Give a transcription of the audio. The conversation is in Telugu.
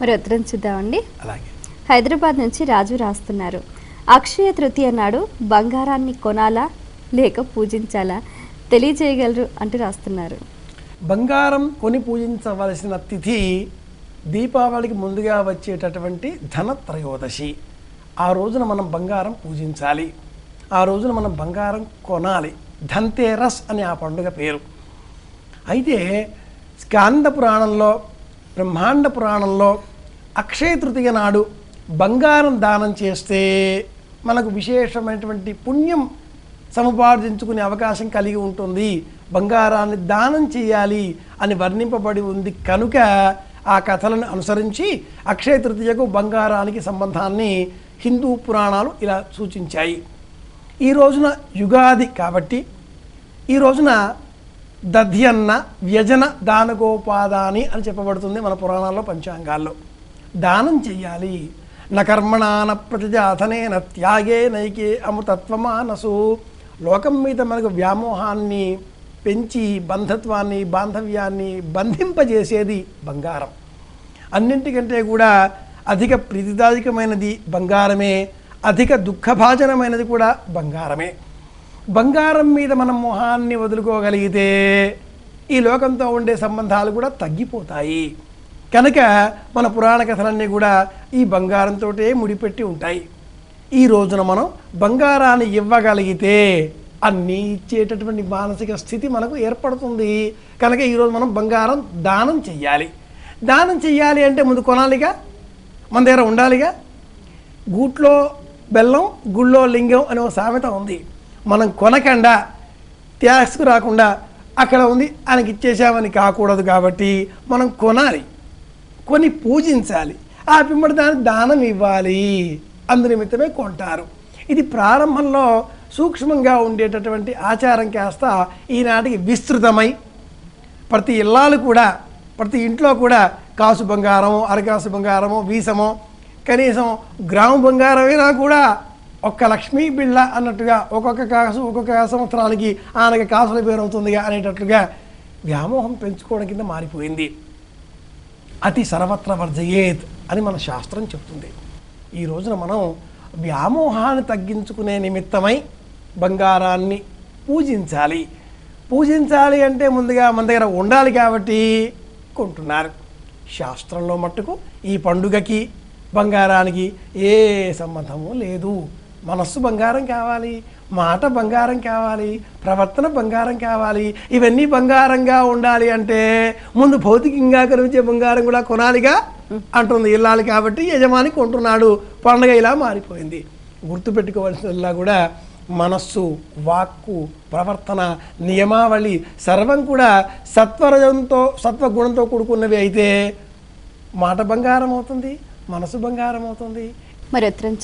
మరి ఉత్తరం చూద్దామండి. అలాగే హైదరాబాద్ నుంచి రాజు రాస్తున్నారు. అక్షయ తృతీయ నాడు బంగారాన్ని కొనాలా లేక పూజించాలా తెలియజేయగలరు అంటూ రాస్తున్నారు. బంగారం కొని పూజించవలసిన తిథి దీపావళికి ముందుగా వచ్చేటటువంటి ధనత్రయోదశి. ఆ రోజున మనం బంగారం పూజించాలి, ఆ రోజున మనం బంగారం కొనాలి. ధన్తేరస్ అని ఆ పండుగ పేరు. అయితే స్కాంద పురాణంలో, బ్రహ్మాండ పురాణంలో అక్షయ తృతీయ నాడు బంగారం దానం చేస్తే మనకు విశేషమైనటువంటి పుణ్యం సముపార్జించుకునే అవకాశం కలిగి ఉంటుంది, బంగారాన్ని దానం చేయాలి అని వర్ణింపబడి ఉంది. కనుక ఆ కథలను అనుసరించి అక్షయ తృతీయకు బంగారానికి సంబంధాన్ని హిందూ పురాణాలు ఇలా సూచించాయి. ఈ రోజున యుగాది కాబట్టి ఈ రోజున దధ్యన్న వ్యజన దానగోపాదాని అని చెప్పబడుతుంది మన పురాణాల్లో, పంచాంగాల్లో. దానం చెయ్యాలి. నకర్మణాన ప్రతిజాతనేన త్యాగే నైకే అమృతత్వమానసు. లోకం మీద మనకు వ్యామోహాన్ని పెంచి బంధత్వాన్ని, బాంధవ్యాన్ని బంధింపజేసేది బంగారం. అన్నింటికంటే కూడా అధిక ప్రీతిదాయకమైనది బంగారమే, అధిక దుఃఖభాజనమైనది కూడా బంగారమే. బంగారం మీద మనం మోహాన్ని వదులుకోగలిగితే ఈ లోకంతో ఉండే సంబంధాలు కూడా తగ్గిపోతాయి. కనుక మన పురాణ కథలన్నీ కూడా ఈ బంగారంతో ముడిపెట్టి ఉంటాయి. ఈ రోజున మనం బంగారాన్ని ఇవ్వగలిగితే అన్నీ ఇచ్చేటటువంటి మానసిక స్థితి మనకు ఏర్పడుతుంది. కనుక ఈరోజు మనం బంగారం దానం చెయ్యాలి. దానం చెయ్యాలి అంటే ముందు కొనాలిగా, మన దగ్గర ఉండాలిగా. గూట్లో బెల్లం గుళ్ళో లింగం అనే ఒక సామెత ఉంది. మనం కొనకుండా, ట్యాక్స్కు రాకుండా అక్కడ ఉంది ఆయనకి ఇచ్చేసామని కాకూడదు. కాబట్టి మనం కొనాలి, కొని పూజించాలి, ఆ పిమ్మటి దానికి దానం ఇవ్వాలి. అందునిమిత్తమే కొంటారు. ఇది ప్రారంభంలో సూక్ష్మంగా ఉండేటటువంటి ఆచారం కాస్త ఈనాటికి విస్తృతమై ప్రతి ఇల్లాలు కూడా, ప్రతి ఇంట్లో కూడా కాసు బంగారమో, అరకాసు బంగారమో, వీసమో, కనీసం గ్రామ బంగారమైనా కూడా ఒక్క లక్ష్మీ బిళ్ళ అన్నట్టుగా ఒక్కొక్క కాసు ఒక్కొక్క సంవత్సరానికి ఆయనకి కాసుల పేరు అవుతుందిగా అనేటట్లుగా వ్యామోహం పెంచుకోవడం కింద మారిపోయింది. అతి సర్వత్ర వర్జయేత్ అని మన శాస్త్రం చెప్తుంది. ఈ రోజున మనం వ్యామోహాన్ని తగ్గించుకునే నిమిత్తమై బంగారాన్ని పూజించాలి. పూజించాలి అంటే ముందుగా మన దగ్గర ఉండాలి కాబట్టి కొంటున్నారు. శాస్త్రంలో మట్టుకు ఈ పండుగకి బంగారానికి ఏ సంబంధము లేదు. మనస్సు బంగారం కావాలి, మాట బంగారం కావాలి, ప్రవర్తన బంగారం కావాలి. ఇవన్నీ బంగారంగా ఉండాలి అంటే ముందు భౌతికంగా కనిపించే బంగారం కూడా కొనాలిగా అంటుంది ఇల్లాలి. కాబట్టి యజమాని కొంటున్నాడు. పండుగ ఇలా మారిపోయింది. గుర్తుపెట్టుకోవాల్సినలా కూడా మనస్సు, వాక్కు, ప్రవర్తన, నియమావళి సర్వం కూడా సత్వరజంతో, సత్వగుణంతో కూడుకున్నవి అయితే మాట బంగారం అవుతుంది, మనసు బంగారం అవుతుంది. మరి ఉత్తరం